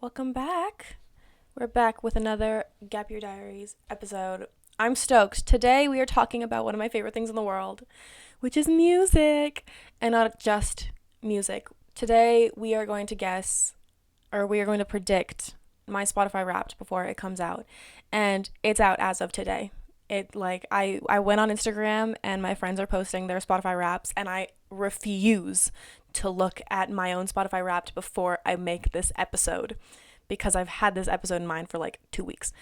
Welcome back. We're back with another Gap Year Diaries episode. I'm stoked. Today we are talking about one of my favorite things in the world, which is music, and not just music. Today we are going to guess, or we are going to predict my Spotify Wrapped before it comes out, and it's out as of today. I went on Instagram and my friends are posting their Spotify Wraps, and I refuse to look at my own Spotify Wrapped before I make this episode because I've had this episode in mind for like 2 weeks.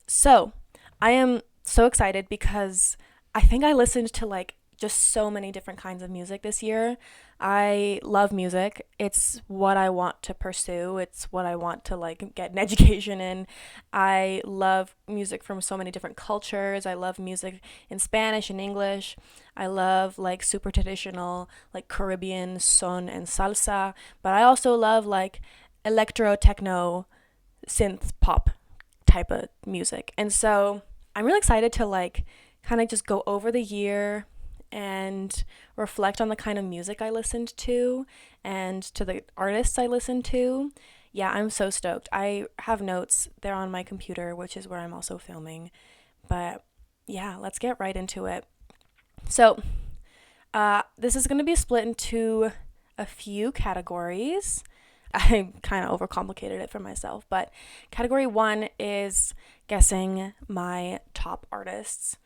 So I am so excited because I think I listened to like just so many different kinds of music this year. I love music. It's what I want to pursue. It's what I want to like get an education in. I love music from so many different cultures. I love music in Spanish and English. I love like super traditional like Caribbean son and salsa, but I also love like electro techno synth pop type of music. And so I'm really excited to like kind of just go over the year and reflect on the kind of music I listened to and to the artists I listened to. Yeah, I'm so stoked. I have notes. They're on my computer, which is where I'm also filming. But yeah, let's get right into it. So, this is going to be split into a few categories. I kind of overcomplicated it for myself, but category one is guessing my top artists.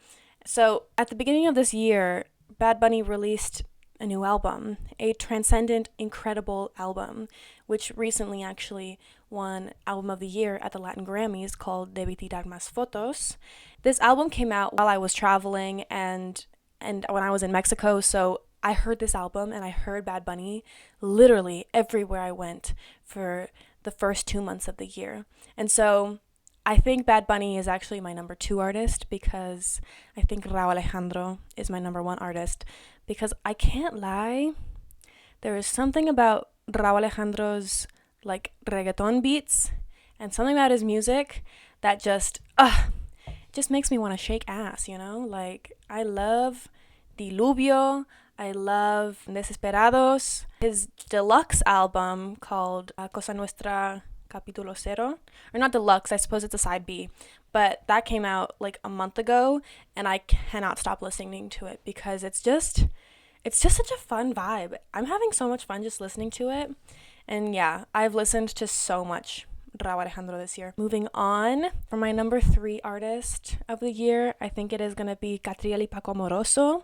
So, at the beginning of this year, Bad Bunny released a new album, a transcendent, incredible album, which recently actually won Album of the Year at the Latin Grammys, called Debí Tirar Más Fotos. This album came out while I was traveling and when I was in Mexico, so I heard this album and I heard Bad Bunny literally everywhere I went for the first 2 months of the year. And so I think Bad Bunny is actually my number two artist because I think Rauw Alejandro is my number one artist, because I can't lie, there is something about Rauw Alejandro's like reggaeton beats and something about his music that just makes me want to shake ass, you know? Like, I love Diluvio, I love Desesperados. His deluxe album called Cosa Nuestra Capítulo Cero, or not deluxe, I suppose it's a side B, but that came out like a month ago, and I cannot stop listening to it because it's just such a fun vibe. I'm having so much fun just listening to it, and yeah, I've listened to so much Rauw Alejandro this year. Moving on, for my number three artist of the year, I think it is going to be Catriel y Paco Moroso.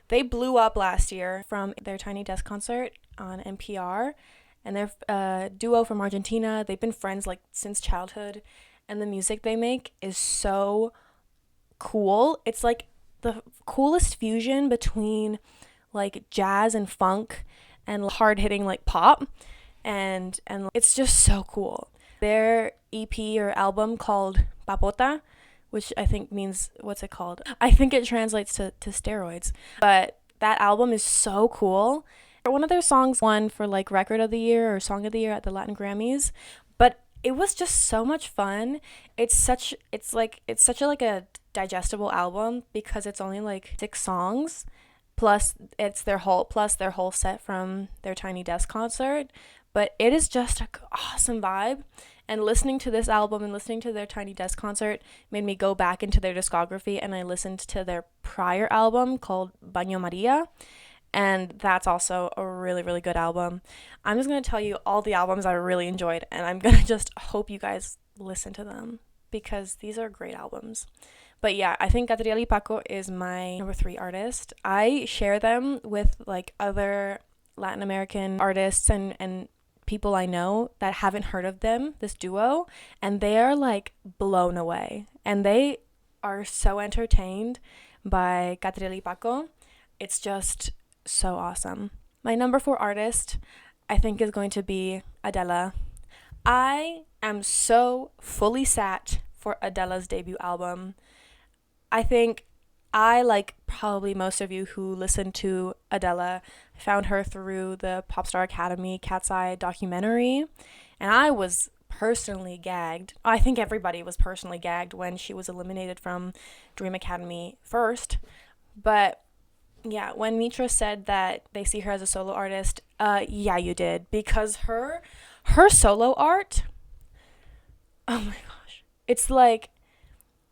They blew up last year from their Tiny Desk concert on NPR, and they're a duo from Argentina. They've been friends like since childhood, and the music they make is so cool. It's like the coolest fusion between like jazz and funk and hard-hitting like pop, and it's just so cool. Their EP or album called Papota, which I think means, what's it called? I think it translates to steroids. But that album is so cool. One of their songs won for like Record of the Year or Song of the Year at the Latin Grammys. But it was just so much fun. It's such a digestible album because it's only like 6 songs. Plus their whole set from their Tiny Desk concert. But it is just an awesome vibe. And listening to this album and listening to their Tiny Desk concert made me go back into their discography, and I listened to their prior album called Baño Maria, and that's also a really, really good album. I'm just going to tell you all the albums I really enjoyed, and I'm going to just hope you guys listen to them because these are great albums. But yeah, I think Catriel y Paco is my number three artist. I share them with like other Latin American artists and people I know that haven't heard of them, this duo, and they are like blown away. And they are so entertained by Catriel y Paco. It's just so awesome. My number four artist, I think, is going to be Adele. I am so fully sat for Adele's debut album. I think I, like probably most of you who listen to Adele, found her through the Popstar Academy Cat's Eye documentary, and I was personally gagged. I think everybody was personally gagged when she was eliminated from Dream Academy first, but yeah, when Mitra said that they see her as a solo artist, yeah, you did, because her solo art, Oh my gosh. It's like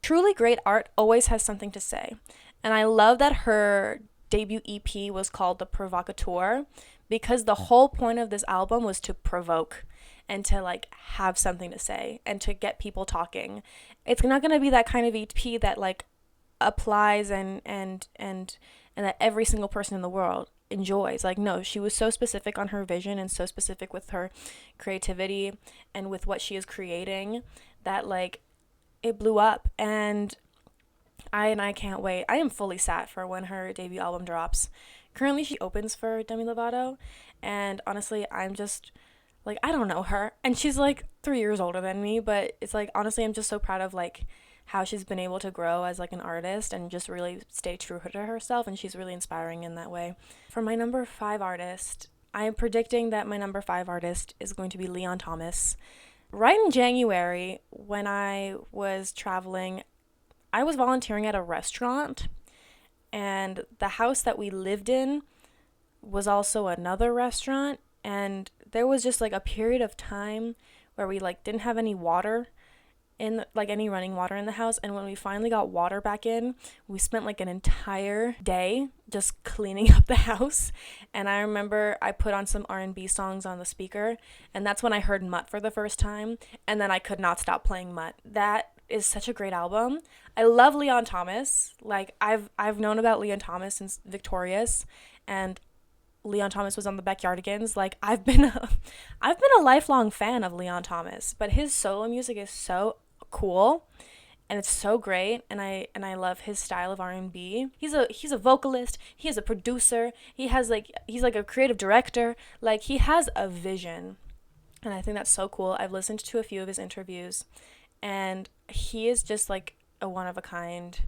truly great art always has something to say. And I love that her debut EP was called The Provocateur because the whole point of this album was to provoke and to like have something to say and to get people talking. It's not going to be that kind of EP that like applies and that every single person in the world enjoys. Like, no, she was so specific on her vision and so specific with her creativity and with what she is creating that like it blew up. And I can't wait. I am fully sat for when her debut album drops. Currently she opens for Demi Lovato, and honestly I'm just like, I don't know her, and she's like 3 years older than me, but it's like honestly I'm just so proud of like how she's been able to grow as like an artist and just really stay true to herself, and she's really inspiring in that way. For my number 5 artist, I am predicting that my number 5 artist is going to be Leon Thomas. Right in January, when I was traveling, I was volunteering at a restaurant, and the house that we lived in was also another restaurant, and there was just like a period of time where we like didn't have any water in like any running water in the house, and when we finally got water back in, we spent like an entire day just cleaning up the house. And I remember I put on some R&B songs on the speaker, and that's when I heard Mutt for the first time, and then I could not stop playing Mutt. That is such a great album. I love Leon Thomas. Like I've known about Leon Thomas since Victorious, and Leon Thomas was on the Backyardigans. Like I've been a lifelong fan of Leon Thomas, but his solo music is so cool and it's so great, and I love his style of R&B. He's a vocalist, he is a producer, he's like a creative director. Like he has a vision, and I think that's so cool. I've listened to a few of his interviews, and he is just like a one of a kind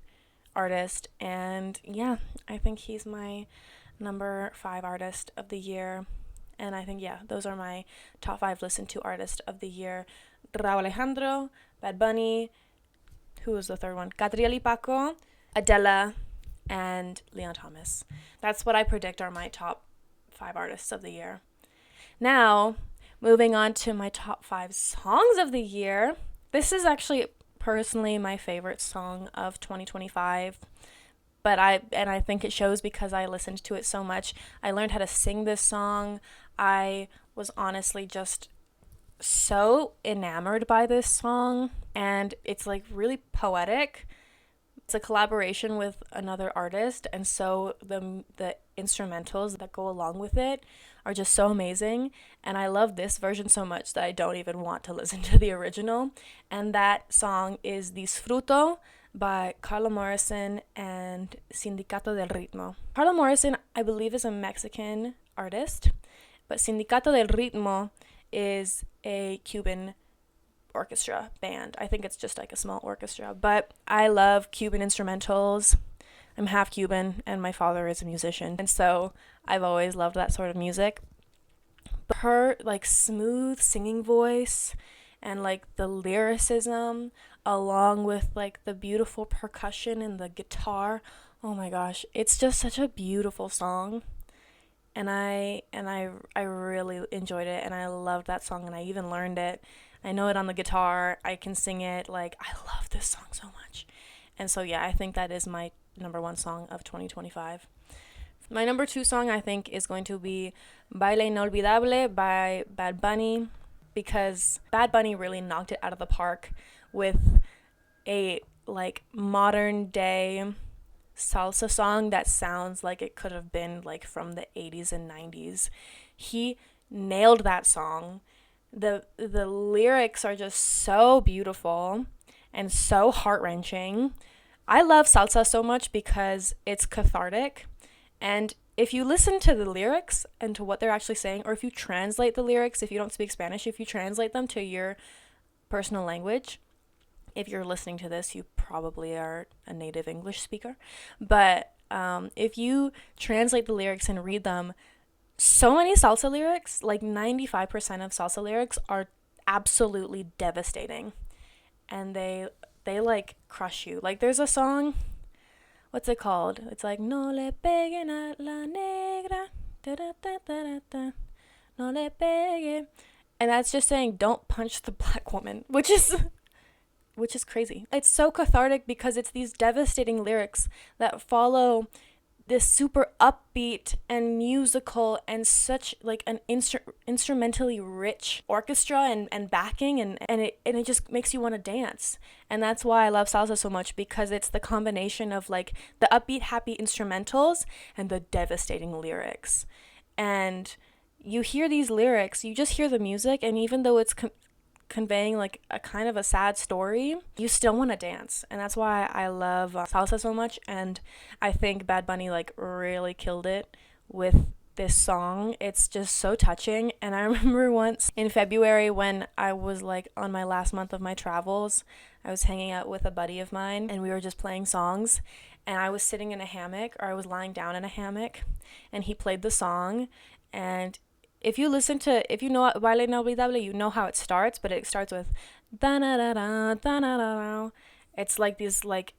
artist. And yeah, I think he's my number 5 artist of the year. And I think, yeah, those are my top 5 listened to artist of the year. Rauw Alejandro, Bad Bunny, who was the third one? Catriel y Paco, Adele, and Leon Thomas. That's what I predict are my top 5 artists of the year. Now, moving on to my top 5 songs of the year. This is actually personally my favorite song of 2025. But I think it shows because I listened to it so much. I learned how to sing this song. I was honestly just so enamored by this song, and it's like really poetic. It's a collaboration with another artist, and so the instrumentals that go along with it are just so amazing. And I love this version so much that I don't even want to listen to the original. And that song is Disfruto by Carla Morrison and Sindicato del Ritmo. Carla Morrison, I believe, is a Mexican artist, but Sindicato del Ritmo is a Cuban orchestra band. I think it's just like a small orchestra, but I love Cuban instrumentals. I'm half Cuban and my father is a musician, and so I've always loved that sort of music. But her like smooth singing voice and like the lyricism along with like the beautiful percussion and the guitar, oh my gosh, it's just such a beautiful song. And I really enjoyed it, and I loved that song, and I even learned it. I know it on the guitar. I can sing it. Like, I love this song so much. And so yeah, I think that is my number 1 song of 2025. My number 2 song, I think, is going to be Baile Inolvidable by Bad Bunny, because Bad Bunny really knocked it out of the park with a like modern day salsa song that sounds like it could have been like from the 80s and 90s. He nailed that song. The lyrics are just so beautiful and so heart-wrenching. I love salsa so much because it's cathartic, and if you listen to the lyrics and to what they're actually saying, or if you translate the lyrics, if you don't speak Spanish, if you translate them to your personal language, if you're listening to this, you probably are a native English speaker. But if you translate the lyrics and read them, so many salsa lyrics, like 95% of salsa lyrics, are absolutely devastating. And they like crush you. Like there's a song, what's it called? It's like, no le peguen a la negra, da da da da da da, no le peguen. And that's just saying, don't punch the black woman, which is which is crazy. It's so cathartic because it's these devastating lyrics that follow this super upbeat and musical and such like an instrumentally rich orchestra and backing, and it just makes you want to dance. And that's why I love salsa so much, because it's the combination of like the upbeat happy instrumentals and the devastating lyrics. And you hear these lyrics, you just hear the music, and even though it's conveying like a kind of a sad story, you still want to dance. And that's why I love salsa so much. And I think Bad Bunny like really killed it with this song. It's just so touching. And I remember once in February when I was like on my last month of my travels, I was hanging out with a buddy of mine and we were just playing songs, and I was sitting in a hammock, or I was lying down in a hammock, and he played the song. And if you know Baile Inolvidable, you know how it starts, but it starts with da da da da da da da. It's like this like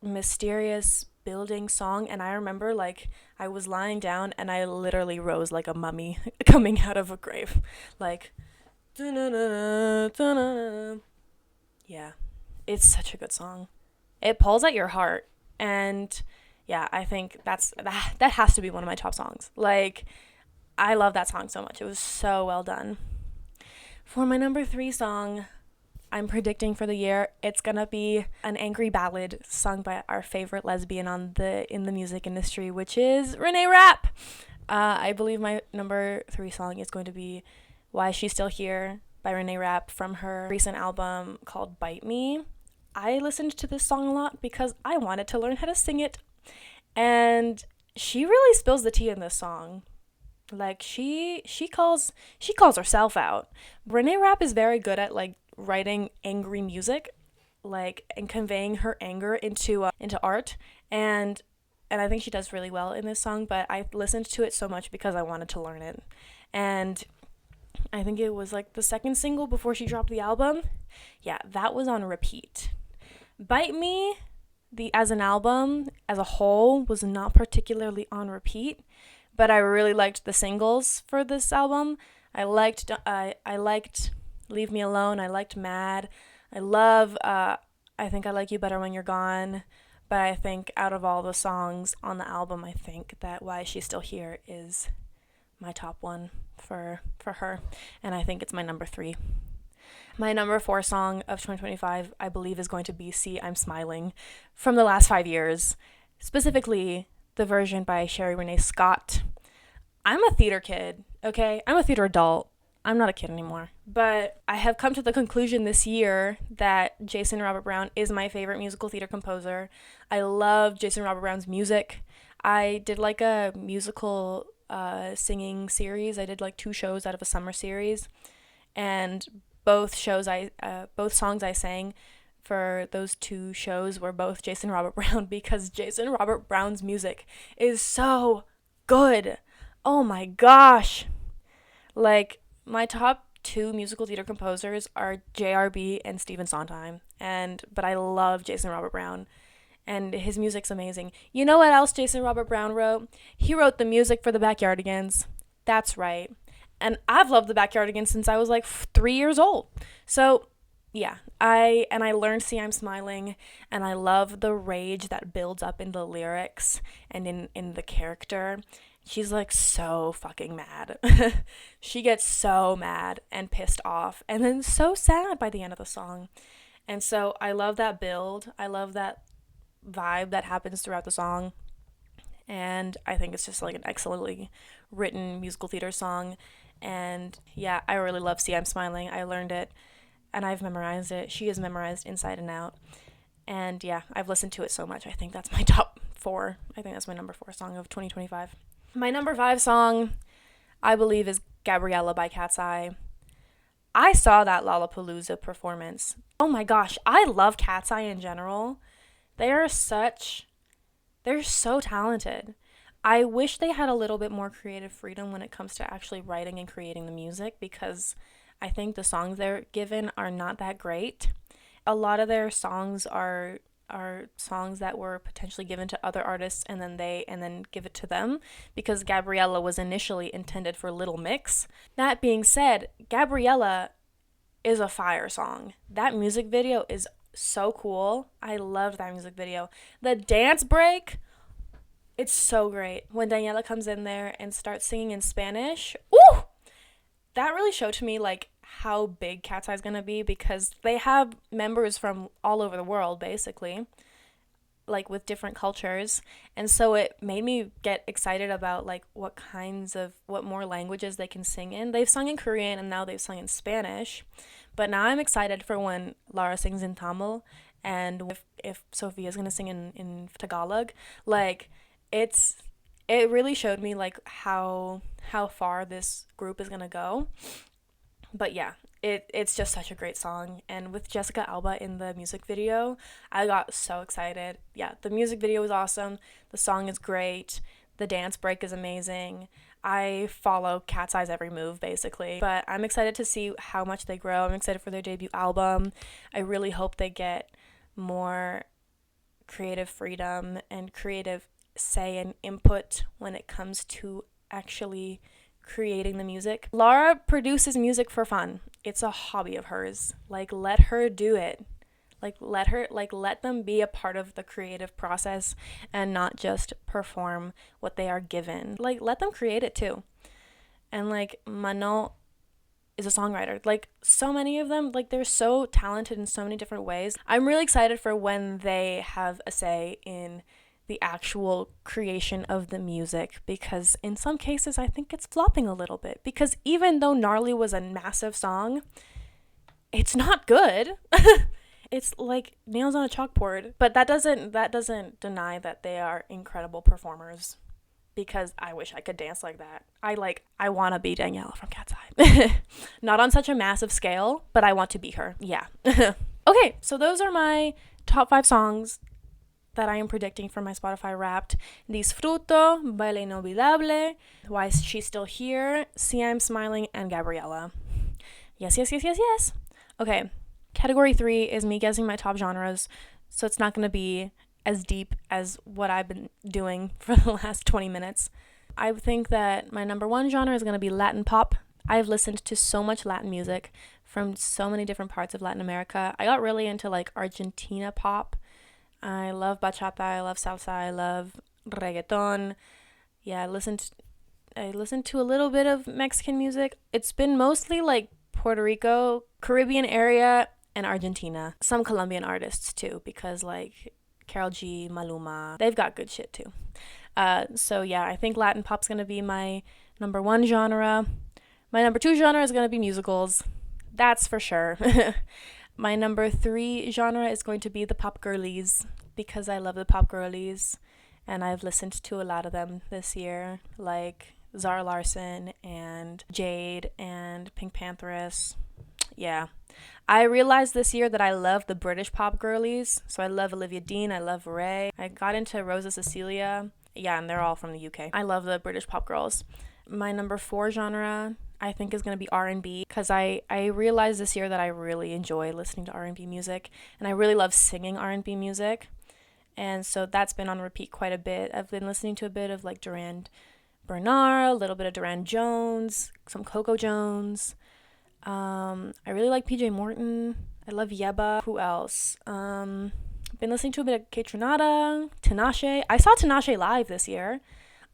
mysterious building song, and I remember like I was lying down and I literally rose like a mummy coming out of a grave, like da da da da da. Yeah, it's such a good song. It pulls at your heart, and yeah, I think that has to be one of my top songs. Like, I love that song so much. It was so well done. For my number 3 song, I'm predicting for the year, it's gonna be an angry ballad sung by our favorite lesbian in the music industry, which is Renee Rapp. I believe my number 3 song is going to be Why She's Still Here by Renee Rapp from her recent album called Bite Me. I listened to this song a lot because I wanted to learn how to sing it, and she really spills the tea in this song. Like she calls herself out. Renee Rapp is very good at like writing angry music, like, and conveying her anger into art, and I think she does really well in this song. But I listened to it so much because I wanted to learn it, and I think it was like the second single before she dropped the album. Yeah, that was on repeat. Bite Me, as an album as a whole, was not particularly on repeat. But I really liked the singles for this album. I liked Leave Me Alone. I liked Mad. I love I Think I Like You Better When You're Gone. But I think out of all the songs on the album, I think that Why She's Still Here is my top one for her. And I think it's my number 3. My number 4 song of 2025, I believe, is going to be See I'm Smiling from the last 5 years. Specifically, the version by Sherry Renee Scott. I'm a theater kid, okay? I'm a theater adult. I'm not a kid anymore. But I have come to the conclusion this year that Jason Robert Brown is my favorite musical theater composer. I love Jason Robert Brown's music. I did like a musical singing series. I did like 2 shows out of a summer series, and both songs I sang for those 2 shows were both Jason Robert Brown, because Jason Robert Brown's music is so good. Oh my gosh. Like, my top 2 musical theater composers are JRB and Stephen Sondheim, but I love Jason Robert Brown, and his music's amazing. You know what else Jason Robert Brown wrote? He wrote the music for the Backyardigans. That's right. And I've loved the Backyardigans since I was like 3 years old. So yeah, I learned See I'm Smiling, and I love the rage that builds up in the lyrics and in the character. She's like so fucking mad. She gets so mad and pissed off, and then so sad by the end of the song. And so I love that build. I love that vibe that happens throughout the song. And I think it's just like an excellently written musical theater song. And yeah, I really love See I'm Smiling. I learned it and I've memorized it. She is memorized inside and out. And yeah, I've listened to it so much. I think that's my top 4. I think that's my number 4 song of 2025. My number 5 song, I believe, is Gabriella by Cat's Eye. I saw that Lollapalooza performance. Oh my gosh, I love Cat's Eye in general. They're so talented. I wish they had a little bit more creative freedom when it comes to actually writing and creating the music, because I think the songs they're given are not that great. A lot of their songs are songs that were potentially given to other artists and then give it to them, because Gabriella was initially intended for Little Mix. That being said, Gabriella is a fire song. That music video is so cool. I loved that music video. The dance break, it's so great. When Daniela comes in there and starts singing in Spanish, ooh, that really showed to me like how big Cat's Eye is gonna be, because they have members from all over the world basically, like with different cultures. And so it made me get excited about like what more languages they can sing in. They've sung in Korean and now they've sung in Spanish, but now I'm excited for when Lara sings in Tamil, and if Sophia's gonna sing in Tagalog. Like, it really showed me like how far this group is gonna go. But yeah, it's just such a great song. And with Jessica Alba in the music video, I got so excited. Yeah, the music video is awesome. The song is great. The dance break is amazing. I follow Cat's Eye's every move basically. But I'm excited to see how much they grow. I'm excited for their debut album. I really hope they get more creative freedom and creative say and input when it comes to actually creating the music. Lara produces music for fun. It's a hobby of hers. Like, let her do it. Let them be a part of the creative process and not just perform what they are given. Like, let them create it too. And like, Mano is a songwriter. Like, so many of them, like, they're so talented in so many different ways. I'm really excited for when they have a say in the actual creation of the music, because in some cases I think it's flopping a little bit, because even though Gnarly was a massive song, it's not good. It's like nails on a chalkboard. But that doesn't deny that they are incredible performers, because I wish I could dance like that. I want to be Daniela from Cat's Eye. Not on such a massive scale, but I want to be her. Yeah. Okay, so those are my top 5 songs that I am predicting for my Spotify Wrapped. Disfruto, Baile Inolvidable, Why Is She Still Here, See I'm Smiling, and Gabriella. Yes. Okay, category 3 is me guessing my top genres, so it's not going to be as deep as what I've been doing for the last 20 minutes. I think that my number 1 genre is going to be Latin pop. I've listened to so much Latin music from so many different parts of Latin America. I got really into like Argentina pop. I love bachata, I love salsa, I love reggaeton. Yeah, I listened to a little bit of Mexican music. It's been mostly like Puerto Rico, Caribbean area, and Argentina. Some Colombian artists too, because like Karol G, Maluma, they've got good shit too. So yeah, I think Latin pop's gonna be my number 1 genre. My number 2 genre is gonna be musicals. That's for sure. My number 3 genre is going to be the pop girlies, because I love the pop girlies, and I've listened to a lot of them this year, like Zara Larsson and Jade and Pink Pantheress. Yeah. I realized this year that I love the British pop girlies, so I love Olivia Dean, I love Ray. I got into Rosa Cecilia. Yeah, and they're all from the UK. I love the British pop girls. My number 4 genre, I think, is going to be R&B, because I realized this year that I really enjoy listening to R&B music, and I really love singing R&B music, and so that's been on repeat quite a bit. I've been listening to a bit of like Duran Bernard, a little bit of Duran Jones, some Coco Jones. I really like PJ Morton. I love Yeba. Who else? Been listening to a bit of Kaytranada, Tinashe. I saw Tinashe live this year.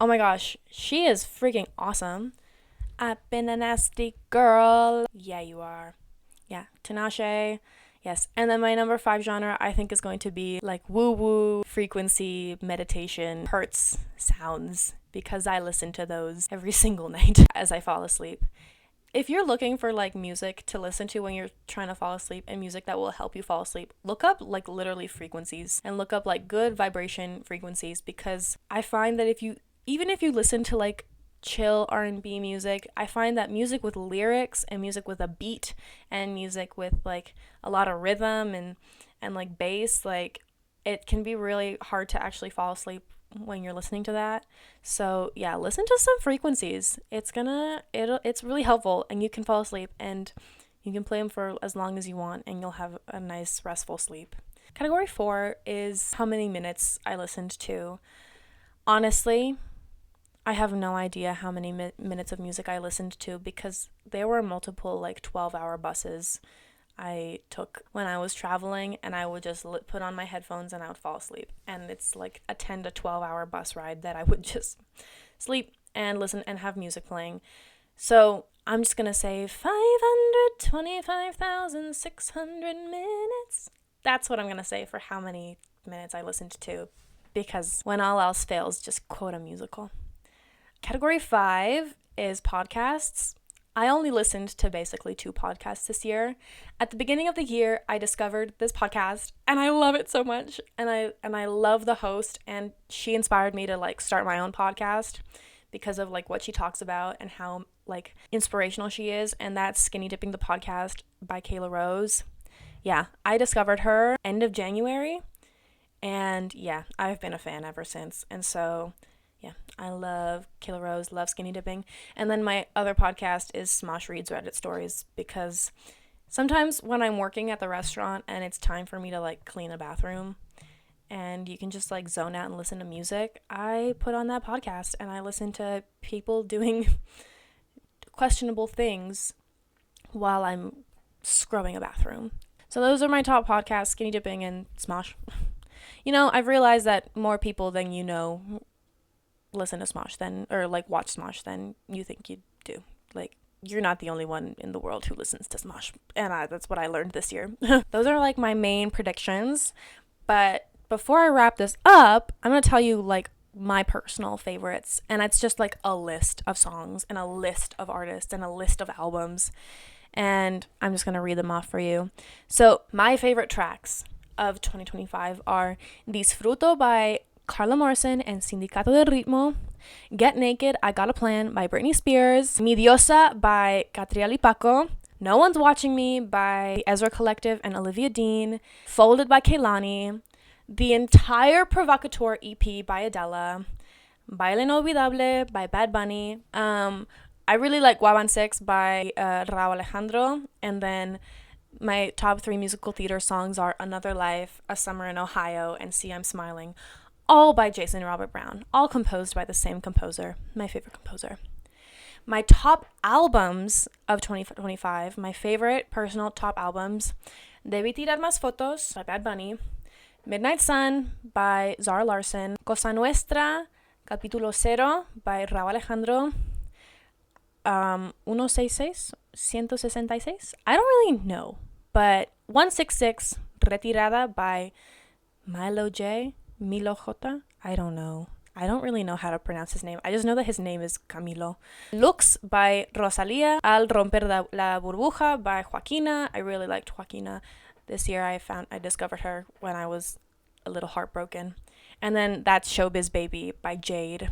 Oh my gosh, she is freaking awesome. I've been a nasty girl. Yeah, you are. Yeah, Tinashe. Yes. And then my number 5 genre, I think, is going to be like woo-woo, frequency, meditation, hertz sounds, because I listen to those every single night as I fall asleep. If you're looking for like music to listen to when you're trying to fall asleep, and music that will help you fall asleep, look up like literally frequencies, and look up like good vibration frequencies, because I find that even if you listen to like chill R&B music, I find that music with lyrics and music with a beat and music with like a lot of rhythm and like bass, like it can be really hard to actually fall asleep when you're listening to that. So yeah, listen to some frequencies. It's really helpful, and you can fall asleep, and you can play them for as long as you want, and you'll have a nice restful sleep. Category 4 is how many minutes I listened to. Honestly, I have no idea how many minutes of music I listened to, because there were multiple like 12-hour buses I took when I was traveling, and I would just put on my headphones and I would fall asleep. And it's like a 10 to 12 hour bus ride that I would just sleep and listen and have music playing. So I'm just going to say 525,600 minutes. That's what I'm going to say for how many minutes I listened to, because when all else fails, just quote a musical. Category 5 is podcasts. I only listened to basically 2 podcasts this year. At the beginning of the year, I discovered this podcast and I love it so much. And I love the host, and she inspired me to like start my own podcast because of like what she talks about and how like inspirational she is. And that's Skinny Dipping the Podcast by Kayla Rose. Yeah, I discovered her end of January, and yeah, I've been a fan ever since. And so yeah, I love Kayla Rose, love Skinny Dipping. And then my other podcast is Smosh Reads Reddit Stories, because sometimes when I'm working at the restaurant and it's time for me to like clean a bathroom and you can just like zone out and listen to music, I put on that podcast and I listen to people doing questionable things while I'm scrubbing a bathroom. So those are my top podcasts, Skinny Dipping and Smosh. You know, I've realized that more people than you know listen to Smosh or like watch Smosh than you think you do. Like, you're not the only one in the world who listens to Smosh, and that's what I learned this year. Those are like my main predictions, but before I wrap this up, I'm gonna tell you like my personal favorites, and it's just like a list of songs and a list of artists and a list of albums, and I'm just gonna read them off for you. So my favorite tracks of 2025 are Disfruto by Carla Morrison and Sindicato del Ritmo, Get Naked, I Got a Plan by Britney Spears, Mi Diosa by Catriel y Paco, No One's Watching Me by Ezra Collective and Olivia Dean, Folded by Kehlani, the entire Provocateur EP by Adele, Baile Inolvidable by Bad Bunny, I really like Guaban 6 by Rauw Alejandro, and then my top 3 musical theater songs are Another Life, A Summer in Ohio, and See I'm Smiling, all by Jason Robert Brown, all composed by the same composer, my favorite composer. My top albums of 2025, my favorite personal top albums: Debí Tirar Más Fotos by Bad Bunny, Midnight Sun by Zara Larsson, Cosa Nuestra, Capítulo Cero by Rauw Alejandro, 166, I don't really know, but 166, Retirada by Milo J, I don't know. I don't really know how to pronounce his name. I just know that his name is Camilo. Lux by Rosalía. Al Romper la Burbuja by Joaquina. I really liked Joaquina. This year I discovered her when I was a little heartbroken. And then that's Showbiz Baby by Jade.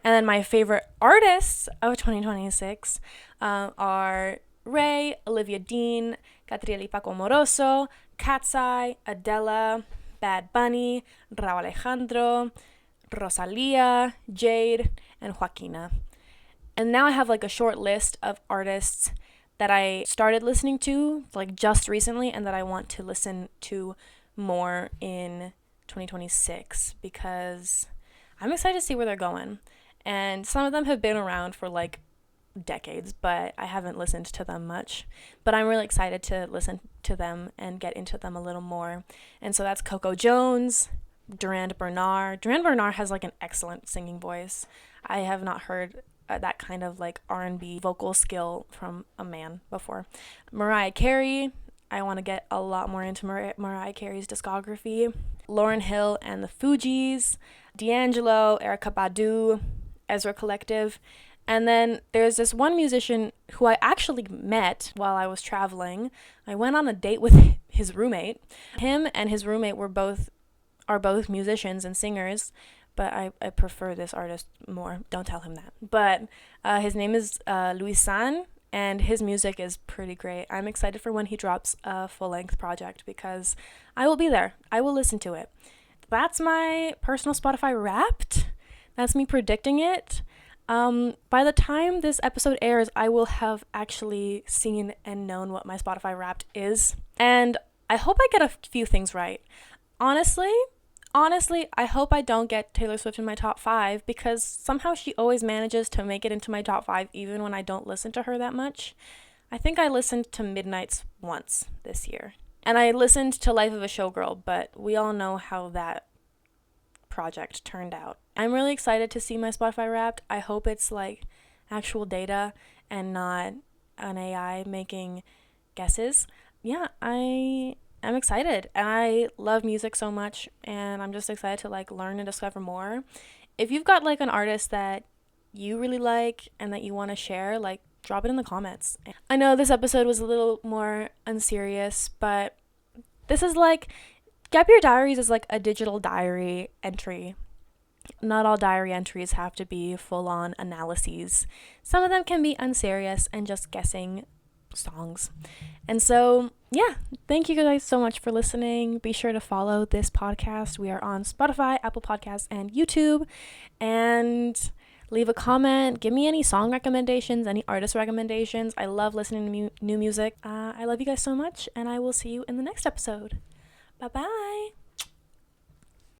And then my favorite artists of 2026 are Ray, Olivia Dean, Catriel y Paco Moroso, Cat's Eye, Adele, Bad Bunny, Rauw Alejandro, Rosalía, Jade, and Joaquina. And now I have like a short list of artists that I started listening to like just recently and that I want to listen to more in 2026 because I'm excited to see where they're going. And some of them have been around for like decades, but I haven't listened to them much. But I'm really excited to listen to them and get into them a little more. And so that's Coco Jones, Durand Bernard. Durand Bernard has like an excellent singing voice. I have not heard that kind of like R&B vocal skill from a man before. Mariah Carey. I want to get a lot more into Mariah Carey's discography. Lauryn Hill and the Fugees, D'Angelo, Erykah Badu, Ezra Collective. And then there's this one musician who I actually met while I was traveling. I went on a date with his roommate. Him and his roommate are both musicians and singers, but I prefer this artist more. Don't tell him that. But his name is Louis San, and his music is pretty great. I'm excited for when he drops a full-length project because I will be there. I will listen to it. That's my personal Spotify Wrapped. That's me predicting it. By the time this episode airs, I will have actually seen and known what my Spotify Wrapped is. And I hope I get a few things right. Honestly, I hope I don't get Taylor Swift in my top 5 because somehow she always manages to make it into my top 5 even when I don't listen to her that much. I think I listened to Midnights once this year. And I listened to Life of a Showgirl, but we all know how that project turned out. I'm really excited to see my Spotify Wrapped. I hope it's like actual data and not an AI making guesses. Yeah, I'm excited. And I love music so much, and I'm just excited to like learn and discover more. If you've got like an artist that you really like and that you want to share, like drop it in the comments. I know this episode was a little more unserious, but this is like Gap Year Diaries is like a digital diary entry. Not all diary entries have to be full-on analyses. Some of them can be unserious and just guessing songs. And so, yeah, thank you guys so much for listening. Be sure to follow this podcast. We are on Spotify, Apple Podcasts, and YouTube. And leave a comment. Give me any song recommendations, any artist recommendations. I love listening to new music. I love you guys so much, and I will see you in the next episode. Bye-bye.